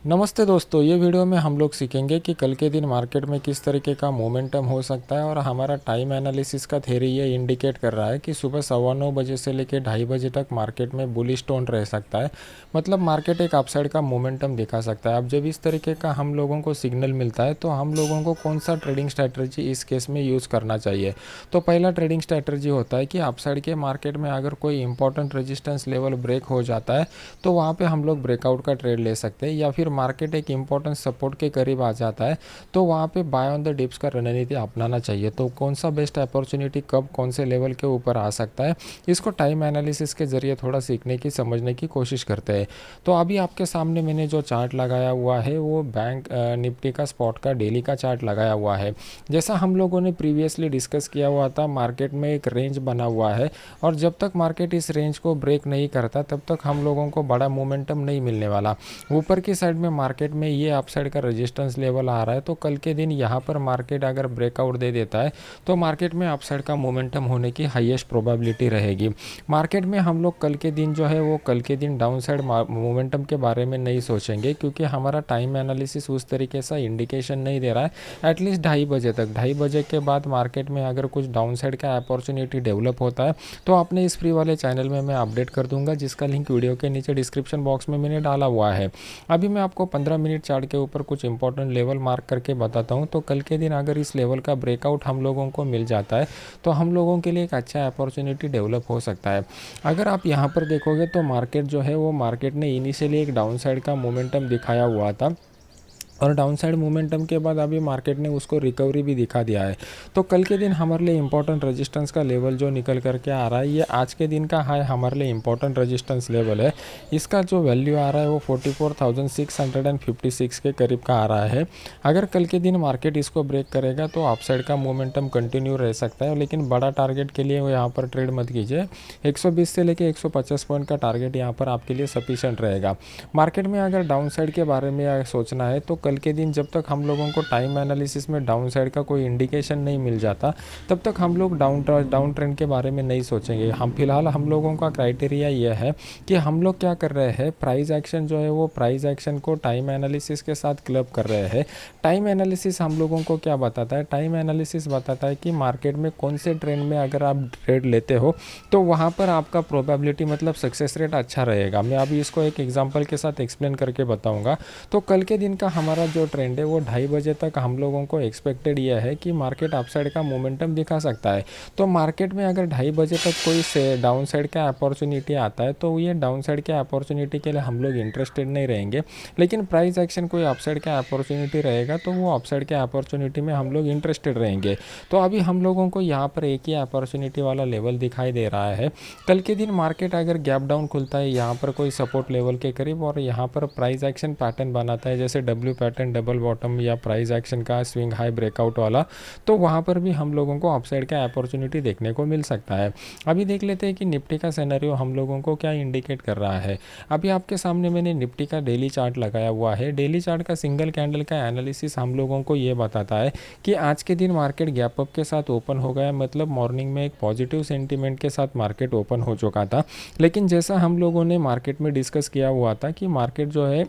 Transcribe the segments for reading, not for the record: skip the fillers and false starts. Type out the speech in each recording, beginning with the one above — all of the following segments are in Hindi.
नमस्ते दोस्तों, ये वीडियो में हम लोग सीखेंगे कि कल के दिन मार्केट में किस तरीके का मोमेंटम हो सकता है। और हमारा टाइम एनालिसिस का थ्योरी ये इंडिकेट कर रहा है कि सुबह 9:15 से लेकर 2:30 तक मार्केट में बुलिश टोन रह सकता है। मतलब मार्केट एक अपसाइड का मोमेंटम दिखा सकता है। अब जब इस तरीके का हम लोगों को सिग्नल मिलता है तो हम लोगों को कौन सा ट्रेडिंग स्ट्रैटेजी इस केस में यूज़ करना चाहिए। तो पहला ट्रेडिंग स्ट्रैटेजी होता है कि अपसाइड के मार्केट में अगर कोई इंपॉर्टेंट रेजिस्टेंस लेवल ब्रेक हो जाता है तो वहाँ पे हम लोग ब्रेकआउट का ट्रेड ले सकते हैं, या फिर मार्केट एक इंपॉर्टेंट सपोर्ट के करीब आ जाता है तो वहाँ पे बाय ऑन द डिप्स का रणनीति अपनाना चाहिए। तो कौन सा बेस्ट अपॉर्चुनिटी कब कौन से लेवल के ऊपर आ सकता है, इसको टाइम एनालिसिस के ज़रिए थोड़ा सीखने की समझने की कोशिश करते हैं। तो अभी आपके सामने मैंने जो चार्ट लगाया हुआ है वो बैंक निफ्टी का स्पॉट का डेली का चार्ट लगाया हुआ है। जैसा हम लोगों ने प्रीवियसली डिस्कस किया हुआ था, मार्केट में एक रेंज बना हुआ है और जब तक मार्केट इस रेंज को ब्रेक नहीं करता तब तक हम लोगों को बड़ा मोमेंटम नहीं मिलने वाला। ऊपर की साइड में मार्केट में ये अपसाइड का रेजिस्टेंस लेवल आ रहा है, तो कल के दिन यहाँ पर मार्केट अगर ब्रेकआउट दे देता है तो मार्केट में अपसाइड का मोमेंटम होने की हाईएस्ट प्रोबेबिलिटी रहेगी। मार्केट में हम लोग कल के दिन जो है वो कल के दिन डाउन साइड मोमेंटम के बारे में नहीं सोचेंगे, क्योंकि हमारा टाइम एनालिसिस उस तरीके से इंडिकेशन नहीं दे रहा है। एटलीस्ट 2:30 तक, 2:30 के बाद मार्केट में अगर कुछ डाउन साइड का अपॉर्चुनिटी डेवलप होता है तो अपने इस फ्री वाले चैनल में मैं अपडेट कर दूंगा, जिसका लिंक वीडियो के नीचे डिस्क्रिप्शन बॉक्स में मैंने डाला हुआ है। अभी मैं आपको 15 मिनट चार्ट के ऊपर कुछ इंपॉर्टेंट लेवल मार्क करके बताता हूँ। तो कल के दिन अगर इस लेवल का ब्रेकआउट हम लोगों को मिल जाता है तो हम लोगों के लिए एक अच्छा अपॉर्चुनिटी डेवलप हो सकता है। अगर आप यहाँ पर देखोगे तो मार्केट जो है वो मार्केट ने इनिशियली एक डाउन साइड का मोमेंटम दिखाया हुआ था और डाउन साइड मोमेंटम के बाद अभी मार्केट ने उसको रिकवरी भी दिखा दिया है। तो कल के दिन हमारे लिए इंपॉर्टेंट रेजिस्टेंस का लेवल जो निकल करके आ रहा है, ये आज के दिन का हाई हमारे लिए इंपॉर्टेंट रेजिस्टेंस लेवल है। इसका जो वैल्यू आ रहा है वो 44,656 के करीब का आ रहा है। अगर कल के दिन मार्केट इसको ब्रेक करेगा तो अपसाइड का मोमेंटम कंटिन्यू रह सकता है, लेकिन बड़ा टारगेट के लिए वो यहाँ पर ट्रेड मत कीजिए। 120 से लेकर 150 पॉइंट का टारगेट यहाँ पर आपके लिए सफिशेंट रहेगा। मार्केट में अगर डाउन साइड के बारे में सोचना है तो कल के दिन जब तक हम लोगों को टाइम एनालिसिस में डाउन साइड का कोई इंडिकेशन नहीं मिल जाता तब तक हम लोग डाउन ट्रेंड के बारे में नहीं सोचेंगे। हम फिलहाल हम लोगों का क्राइटेरिया यह है कि हम लोग क्या कर रहे हैं, प्राइस एक्शन जो है वो प्राइस एक्शन को टाइम एनालिसिस के साथ क्लब कर रहे हैं। टाइम एनालिसिस हम लोगों को क्या बताता है, टाइम एनालिसिस बताता है कि मार्केट में कौन से ट्रेंड में अगर आप ट्रेड लेते हो तो वहाँ पर आपका प्रोबेबिलिटी मतलब सक्सेस रेट अच्छा रहेगा। मैं अभी इसको एक एग्जांपल के साथ एक्सप्लेन करके बताऊंगा। तो कल के दिन का हमारा जो ट्रेंड है वो 2:30 तक हम लोगों को एक्सपेक्टेड यह है कि मार्केट अपसाइड का मोमेंटम दिखा सकता है। तो मार्केट में अगर 2:30 तक कोई से डाउन साइड का अपॉर्चुनिटी आता है तो ये डाउन साइड के अपॉर्चुनिटी के लिए हम लोग इंटरेस्टेड नहीं रहेंगे, लेकिन प्राइस एक्शन कोई अपसाइड का अपॉर्चुनिटी रहेगा तो वो अपसाइड के अपॉर्चुनिटी में हम लोग इंटरेस्टेड रहेंगे। तो अभी हम लोगों को यहाँ पर एक ही अपॉर्चुनिटी वाला लेवल दिखाई दे रहा है। कल के दिन मार्केट अगर गैप डाउन खुलता है यहाँ पर कोई सपोर्ट लेवल के करीब और यहाँ पर प्राइस एक्शन पैटर्न बनाता है, जैसे डब्ल्यू पैटर्न, डबल बॉटम या प्राइस एक्शन का स्विंग हाई ब्रेकआउट वाला, तो वहाँ पर भी हम लोगों को अपसाइड का अपॉर्चुनिटी देखने को मिल सकता है। अभी देख लेते हैं कि निफ्टी का सिनेरियो हम लोगों को क्या इंडिकेट कर रहा है। अभी आपके सामने मैंने निफ्टी का डेली चार्ट लगाया हुआ है। डेली चार्ट का सिंगल कैंडल का एनालिसिस हम लोगों को ये बताता है कि आज के दिन मार्केट गैप अप के साथ ओपन हो गया, मतलब मॉर्निंग में एक पॉजिटिव सेंटीमेंट के साथ मार्केट ओपन हो चुका था। लेकिन जैसा हम लोगों ने मार्केट में डिस्कस किया हुआ था कि मार्केट जो है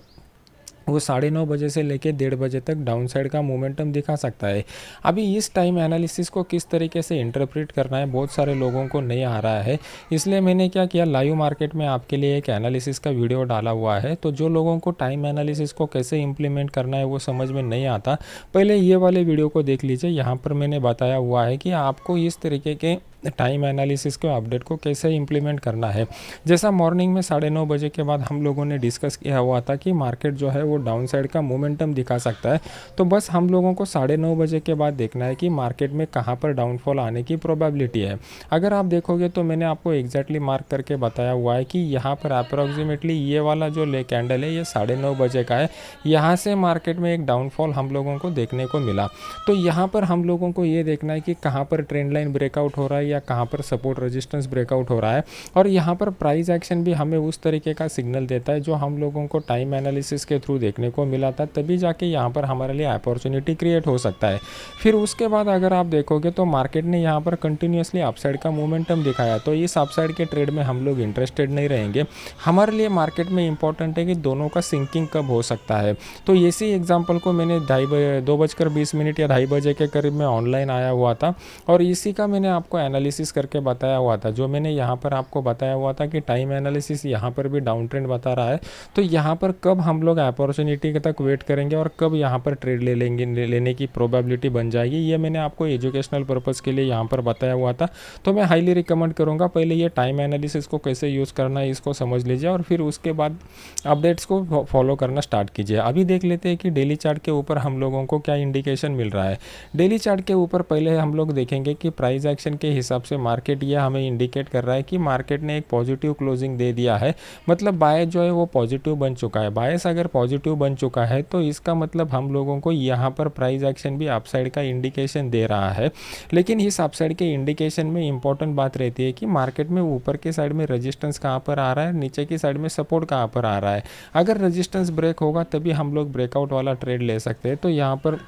वो 9:30 से लेकर 1:30 तक डाउन साइड का मोमेंटम दिखा सकता है। अभी इस टाइम एनालिसिस को किस तरीके से इंटरप्रेट करना है बहुत सारे लोगों को नहीं आ रहा है, इसलिए मैंने क्या किया, लाइव मार्केट में आपके लिए एक एनालिसिस का वीडियो डाला हुआ है। तो जो लोगों को टाइम एनालिसिस को कैसे इंप्लीमेंट करना है वो समझ में नहीं आता, पहले ये वाले वीडियो को देख लीजिए। यहाँ पर मैंने बताया हुआ है कि आपको इस तरीके के टाइम एनालिसिस के अपडेट को कैसे इंप्लीमेंट करना है। जैसा मॉर्निंग में 9:30 के बाद हम लोगों ने डिस्कस किया हुआ था कि मार्केट जो है वो डाउन साइड का मोमेंटम दिखा सकता है, तो बस हम लोगों को 9:30 के बाद देखना है कि मार्केट में कहाँ पर डाउनफॉल आने की प्रोबेबिलिटी है। अगर आप देखोगे तो मैंने आपको एग्जैक्टली मार्क करके बताया हुआ है कि यहाँ पर अप्रॉक्सीमेटली ये वाला जो ले कैंडल है ये 9:30 का है, यहाँ से मार्केट में एक डाउनफॉल हम लोगों को देखने को मिला। तो यहाँ पर हम लोगों को ये देखना है कि कहाँ पर ट्रेंड लाइन ब्रेकआउट हो रहा है या कहाँ पर सपोर्ट रेजिस्टेंस ब्रेकआउट हो रहा है। और यहाँ पर प्राइस एक्शन भी हमें उस तरीके का सिग्नल देता है जो हम लोगों को टाइम एनालिसिस के थ्रू देखने को मिला था, तभी जाके यहाँ पर हमारे लिए अपॉर्चुनिटी क्रिएट हो सकता है। फिर उसके बाद अगर आप देखोगे तो मार्केट ने यहाँ पर कंटिन्यूसली अपसाइड का मोमेंटम दिखाया, तो इस अपसाइड के ट्रेड में हम लोग इंटरेस्टेड नहीं रहेंगे। हमारे लिए मार्केट में इंपॉर्टेंट है कि दोनों का सिंकिंग कब हो सकता है। तो इसी एग्जांपल को मैंने 2:20 या 2:30 के करीब में ऑनलाइन आया हुआ था, और इसी का मैंने आपको एनालिसिस करके बताया हुआ था। जो मैंने यहाँ पर आपको बताया हुआ था कि टाइम एनालिसिस यहाँ पर भी डाउन ट्रेंड बता रहा है, तो यहाँ पर कब हम लोग अपॉर्चुनिटी तक वेट करेंगे और कब यहाँ पर ट्रेड लेने की प्रोबेबिलिटी बन जाएगी, ये मैंने आपको एजुकेशनल पर्पज़ के लिए यहाँ पर बताया हुआ था। तो मैं हाईली रिकमेंड करूँगा पहले ये टाइम एनालिसिस को कैसे यूज़ करना है इसको समझ लीजिए, और फिर उसके बाद अपडेट्स को फॉलो करना स्टार्ट कीजिए। अभी देख लेते हैं कि डेली चार्ट के ऊपर हम लोगों को क्या इंडिकेशन मिल रहा है। डेली चार्ट के ऊपर पहले हम लोग देखेंगे कि प्राइस एक्शन के हिसाब से मार्केट ये हमें इंडिकेट कर रहा है कि मार्केट ने एक पॉजिटिव क्लोजिंग दे दिया है, मतलब बाय जो है वो पॉजिटिव बन चुका है। बायस अगर पॉजिटिव बन चुका है तो इसका मतलब हम लोगों को यहाँ पर प्राइस एक्शन भी अपसाइड का इंडिकेशन दे रहा है। लेकिन इस अपसाइड के इंडिकेशन में इंपॉर्टेंट बात रहती है कि मार्केट में ऊपर के साइड में रेजिस्टेंस कहाँ पर आ रहा है, नीचे की साइड में सपोर्ट कहाँ पर आ रहा है। अगर रेजिस्टेंस ब्रेक होगा तभी हम लोग ब्रेकआउट वाला ट्रेड ले सकते हैं। तो यहाँ पर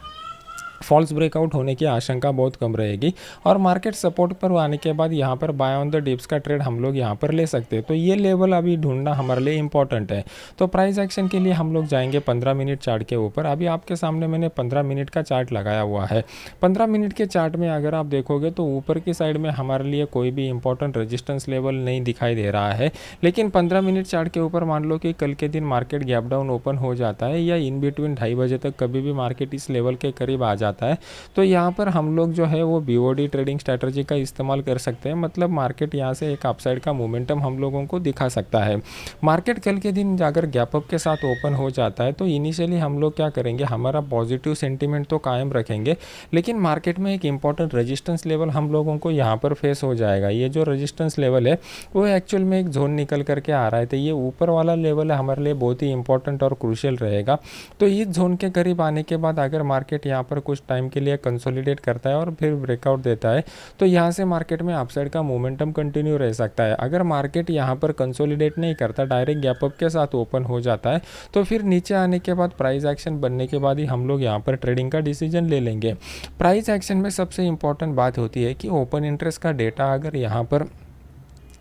फॉल्स ब्रेकआउट होने की आशंका बहुत कम रहेगी, और मार्केट सपोर्ट पर आने के बाद यहाँ पर बाय ऑन द डिप्स का ट्रेड हम लोग यहाँ पर ले सकते हैं। तो ये लेवल अभी ढूंढना हमारे लिए इंपॉर्टेंट है। तो प्राइस एक्शन के लिए हम लोग जाएंगे 15 मिनट चार्ट के ऊपर। अभी आपके सामने मैंने 15 मिनट का चार्ट लगाया हुआ है। 15 मिनट के चार्ट में अगर आप देखोगे तो ऊपर की साइड में हमारे लिए कोई भी इंपॉर्टेंट रेजिस्टेंस लेवल नहीं दिखाई दे रहा है। लेकिन 15 मिनट चार्ट के ऊपर मान लो कि कल के दिन मार्केट गैप डाउन ओपन हो जाता है, या इन बिटवीन 2:30 बजे तक कभी भी मार्केट इस लेवल के करीब आ जाता है, तो यहाँ पर हम लोग जो है वो बीओडी ट्रेडिंग स्ट्रैटेजी का इस्तेमाल कर सकते हैं। मतलब मार्केट यहाँ से एक अपसाइड का मोमेंटम हम लोगों को दिखा सकता है। मार्केट कल के दिन अगर गैप अप के साथ ओपन हो जाता है तो इनिशियली हम लोग क्या करेंगे, हमारा पॉजिटिव सेंटीमेंट तो कायम रखेंगे, लेकिन मार्केट में एक इंपॉर्टेंट रेजिस्टेंस लेवल हम लोगों को यहाँ पर फेस हो जाएगा। ये जो रेजिस्टेंस लेवल है वो एक्चुअल में एक जोन निकल करके आ रहा है, तो ये ऊपर वाला लेवल है हमारे लिए बहुत ही इंपॉर्टेंट और क्रूशियल रहेगा। तो इस जोन के करीब आने के बाद अगर मार्केट यहाँ पर कुछ टाइम के लिए कंसोलिडेट करता है और फिर ब्रेकआउट देता है, तो यहाँ से मार्केट में अपसाइड का मोमेंटम कंटिन्यू रह सकता है। अगर मार्केट यहाँ पर कंसोलिडेट नहीं करता, डायरेक्ट गैप अप के साथ ओपन हो जाता है, तो फिर नीचे आने के बाद प्राइस एक्शन बनने के बाद ही हम लोग यहाँ पर ट्रेडिंग का डिसीजन ले लेंगे। प्राइस एक्शन में सबसे इंपॉर्टेंट बात होती है कि ओपन इंटरेस्ट का डेटा अगर यहाँ पर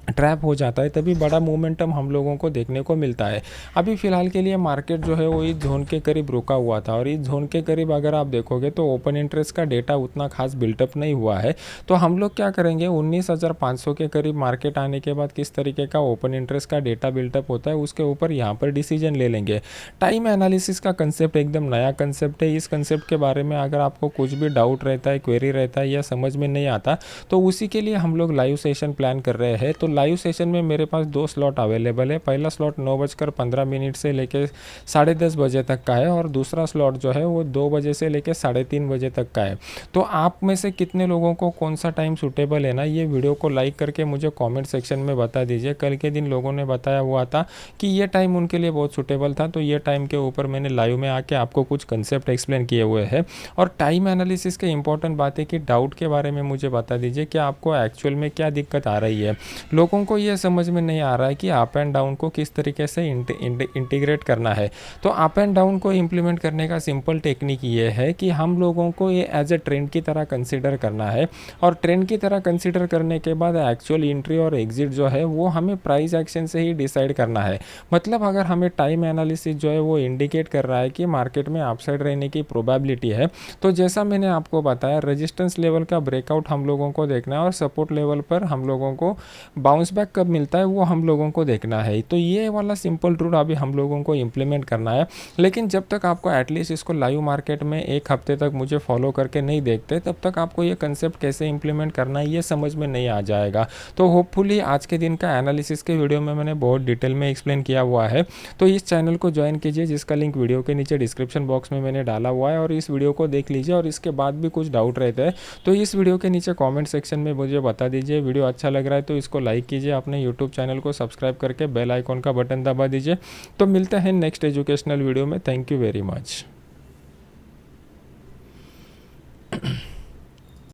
ट्रैप हो जाता है तभी बड़ा मोमेंटम हम लोगों को देखने को मिलता है। अभी फ़िलहाल के लिए मार्केट जो है वो इस जोन के करीब रुका हुआ था, और इस जोन के करीब अगर आप देखोगे तो ओपन इंटरेस्ट का डेटा उतना खास बिल्टअप नहीं हुआ है। तो हम लोग क्या करेंगे, 19,500 के करीब मार्केट आने के बाद किस तरीके का ओपन इंटरेस्ट का डेटा बिल्टअप होता है उसके ऊपर यहाँ पर डिसीजन ले लेंगे। टाइम एनालिसिस का कंसेप्ट एकदम नया कंसेप्ट है। इस कंसेप्ट के बारे में अगर आपको कुछ भी डाउट रहता है, क्वेरी रहता है या समझ में नहीं आता, तो उसी के लिए हम लोग लाइव सेशन प्लान कर रहे हैं। तो लाइव सेशन में मेरे पास 2 स्लॉट अवेलेबल है। पहला स्लॉट 9:15 से लेकर 10:30 बजे तक का है, और दूसरा स्लॉट जो है वो 2 बजे से लेकर 3:30 बजे तक का है। तो आप में से कितने लोगों को कौन सा टाइम सूटेबल है ना, ये वीडियो को लाइक करके मुझे कमेंट सेक्शन में बता दीजिए। कल के दिन लोगों ने बताया हुआ था कि ये टाइम उनके लिए बहुत सूटेबल था, तो ये टाइम के ऊपर मैंने लाइव में आके आपको कुछ कंसेप्ट एक्सप्लेन किए हुए हैं। और टाइम एनालिसिस के इंपॉर्टेंट बात है कि डाउट के बारे में मुझे बता दीजिए कि आपको एक्चुअल में क्या दिक्कत आ रही है। लोगों को ये समझ में नहीं आ रहा है कि अप एंड डाउन को किस तरीके से इंटीग्रेट करना है। तो अप एंड डाउन को इम्प्लीमेंट करने का सिंपल टेक्निक ये है कि हम लोगों को ये एज ए ट्रेंड की तरह कंसीडर करना है, और ट्रेंड की तरह कंसीडर करने के बाद एक्चुअल एंट्री और एग्जिट जो है वो हमें प्राइस एक्शन से ही डिसाइड करना है। मतलब अगर हमें टाइम एनालिसिस जो है वो इंडिकेट कर रहा है कि मार्केट में अपसाइड रहने की प्रोबेबिलिटी है, तो जैसा मैंने आपको बताया रेजिस्टेंस लेवल का ब्रेकआउट हम लोगों को देखना है, और सपोर्ट लेवल पर हम लोगों को बाउंस बैक कब मिलता है वो हम लोगों को देखना है। तो ये वाला सिंपल रूल अभी हम लोगों को इम्प्लीमेंट करना है। लेकिन जब तक आपको एटलीस्ट इसको लाइव मार्केट में 1 हफ्ते तक मुझे फॉलो करके नहीं देखते, तब तक आपको ये कंसेप्ट कैसे इंप्लीमेंट करना है ये समझ में नहीं आ जाएगा। तो होपफुली आज के दिन का एनालिसिस के वीडियो में मैंने बहुत डिटेल में एक्सप्लेन किया हुआ है। तो इस चैनल को ज्वाइन कीजिए, जिसका लिंक वीडियो के नीचे डिस्क्रिप्शन बॉक्स में मैंने डाला हुआ है, और इस वीडियो को देख लीजिए। और इसके बाद भी कुछ डाउट रहते हैं तो इस वीडियो के नीचे कॉमेंट सेक्शन में मुझे बता दीजिए। वीडियो अच्छा लग रहा है तो इसको लाइक कीजिए, अपने यूट्यूब चैनल को सब्सक्राइब करके बेल आइकॉन का बटन दबा दीजिए। तो मिलते हैं नेक्स्ट एजुकेशनल वीडियो में। Thank you very much.